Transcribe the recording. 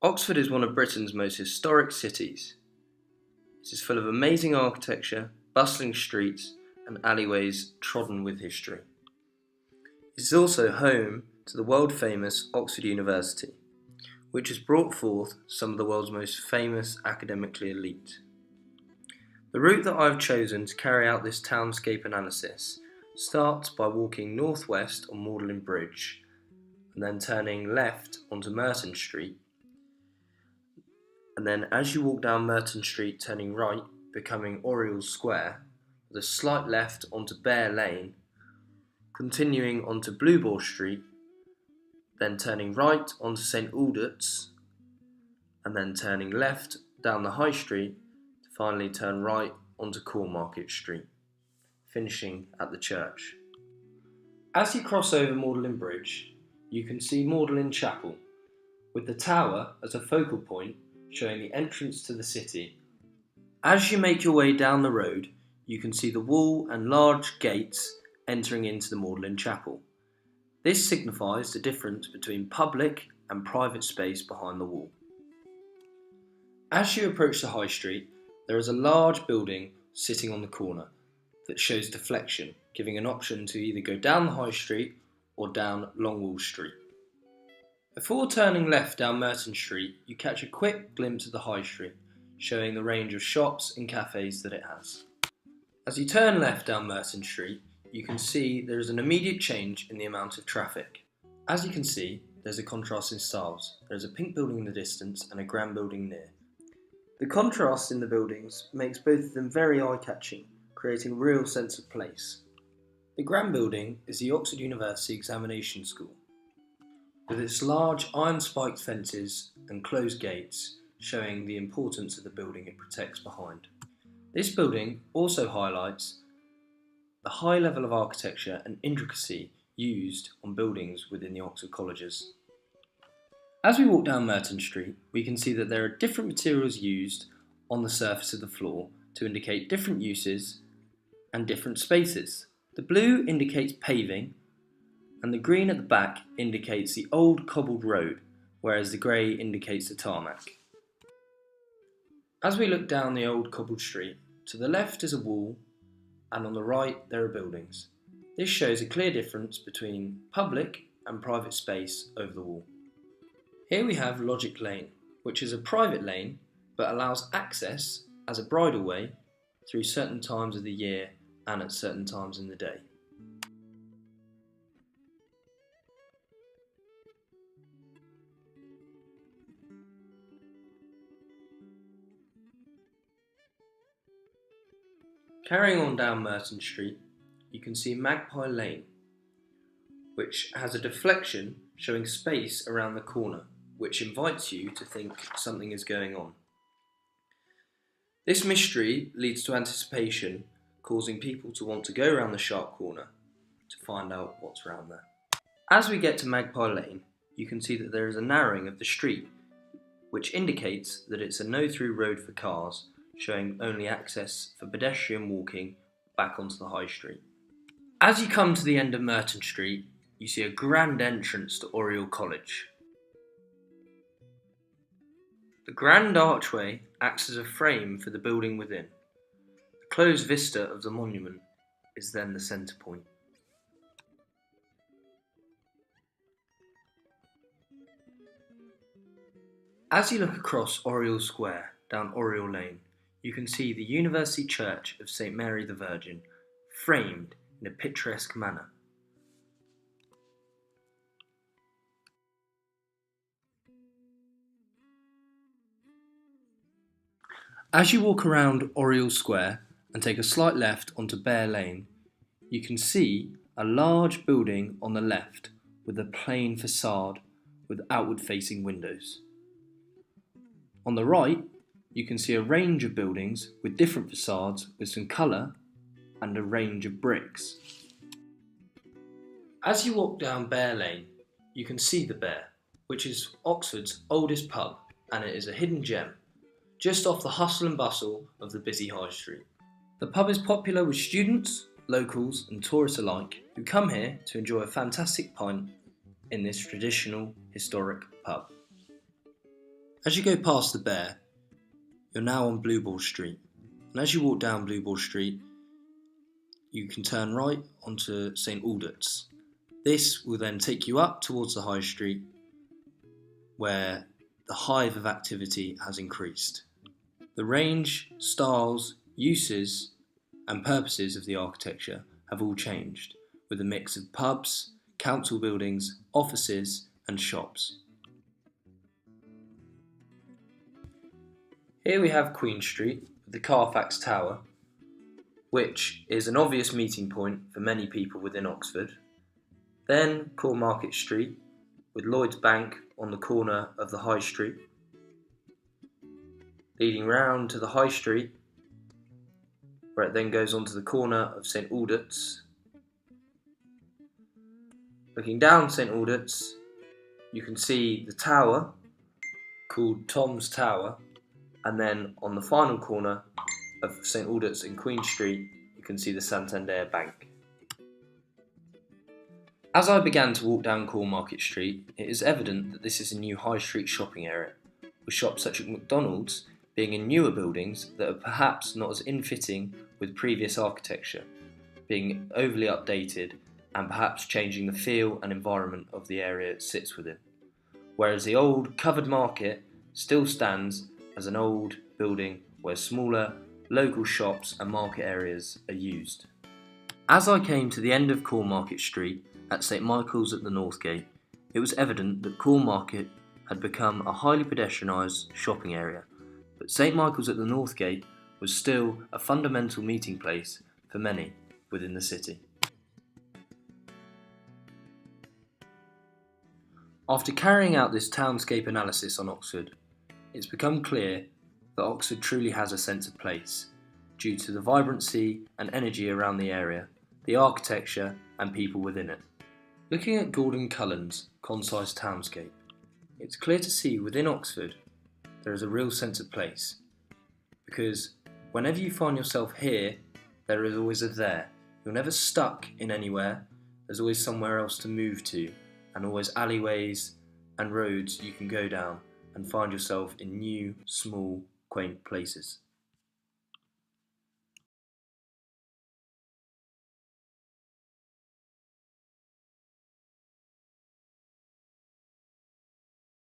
Oxford is one of Britain's most historic cities. It is full of amazing architecture, bustling streets, and alleyways trodden with history. It is also home to the world-famous Oxford University, which has brought forth some of the world's most famous academically elite. The route that I have chosen to carry out this townscape analysis starts by walking northwest on Magdalen Bridge, and then turning left onto Merton Street, and then as you walk down Merton Street turning right, becoming Oriel Square, with a slight left onto Bear Lane, continuing onto Blue Boar Street, then turning right onto St Aldert's, and then turning left down the High Street to finally turn right onto Cornmarket Street, finishing at the church. As you cross over Magdalen Bridge, you can see Magdalen Chapel, with the tower as a focal point showing the entrance to the city. As you make your way down the road, you can see the wall and large gates entering into the Magdalen Chapel. This signifies the difference between public and private space behind the wall. As you approach the High Street, there is a large building sitting on the corner that shows deflection, giving an option to either go down the High Street or down Longwall Street. Before turning left down Merton Street, you catch a quick glimpse of the High Street, showing the range of shops and cafes that it has. As you turn left down Merton Street, you can see there is an immediate change in the amount of traffic. As you can see, there's a contrast in styles. There's a pink building in the distance and a grand building near. The contrast in the buildings makes both of them very eye-catching, creating a real sense of place. The grand building is the Oxford University Examination School, with its large iron-spiked fences and closed gates showing the importance of the building it protects behind. This building also highlights the high level of architecture and intricacy used on buildings within the Oxford colleges. As we walk down Merton Street, we can see that there are different materials used on the surface of the floor to indicate different uses and different spaces. The blue indicates paving, and the green at the back indicates the old cobbled road, whereas the grey indicates the tarmac. As we look down the old cobbled street, to the left is a wall, and on the right there are buildings. This shows a clear difference between public and private space over the wall. Here we have Logic Lane, which is a private lane but allows access as a bridleway through certain times of the year and at certain times in the day. Carrying on down Merton Street, you can see Magpie Lane, which has a deflection showing space around the corner, which invites you to think something is going on. This mystery leads to anticipation, causing people to want to go around the sharp corner to find out what's around there. As we get to Magpie Lane, you can see that there is a narrowing of the street, which indicates that it's a no-through road for cars, showing only access for pedestrian walking back onto the High Street. As you come to the end of Merton Street, you see a grand entrance to Oriel College. The grand archway acts as a frame for the building within. The closed vista of the monument is then the centre point. As you look across Oriel Square down Oriel Lane, you can see the University Church of St Mary the Virgin, framed in a picturesque manner. As you walk around Oriel Square and take a slight left onto Bear Lane, you can see a large building on the left with a plain facade with outward-facing windows. On the right, you can see a range of buildings with different facades with some colour and a range of bricks. As you walk down Bear Lane, you can see the Bear, which is Oxford's oldest pub, and it is a hidden gem, just off the hustle and bustle of the busy High Street. The pub is popular with students, locals and tourists alike who come here to enjoy a fantastic pint in this traditional historic pub. As you go past the Bear, you're now on Blue Ball Street, and as you walk down Blue Ball Street, you can turn right onto St Aldert's. This will then take you up towards the High Street, where the hive of activity has increased. The range, styles, uses and purposes of the architecture have all changed, with a mix of pubs, council buildings, offices and shops. Here we have Queen Street, the Carfax Tower, which is an obvious meeting point for many people within Oxford. Then Cornmarket Street, with Lloyd's Bank on the corner of the High Street. Leading round to the High Street, where it then goes onto the corner of St Aldert's. Looking down St Aldert's, you can see the tower, called Tom's Tower, and then on the final corner of St Aldert's in Queen Street, you can see the Santander Bank. As I began to walk down Cornmarket Street, it is evident that this is a new high street shopping area, with shops such as McDonald's being in newer buildings that are perhaps not as in-fitting with previous architecture, being overly updated and perhaps changing the feel and environment of the area it sits within. Whereas the old covered market still stands as an old building where smaller local shops and market areas are used. As I came to the end of Cornmarket Street at St Michael's at the North Gate, it was evident that Cornmarket had become a highly pedestrianised shopping area, but St Michael's at the North Gate was still a fundamental meeting place for many within the city. After carrying out this townscape analysis on Oxford, it's become clear that Oxford truly has a sense of place, due to the vibrancy and energy around the area, the architecture and people within it. Looking at Gordon Cullen's concise townscape, it's clear to see within Oxford there is a real sense of place, because whenever you find yourself here, there is always a there. You're never stuck in anywhere, there's always somewhere else to move to, and always alleyways and roads you can go down and find yourself in new, small, quaint places.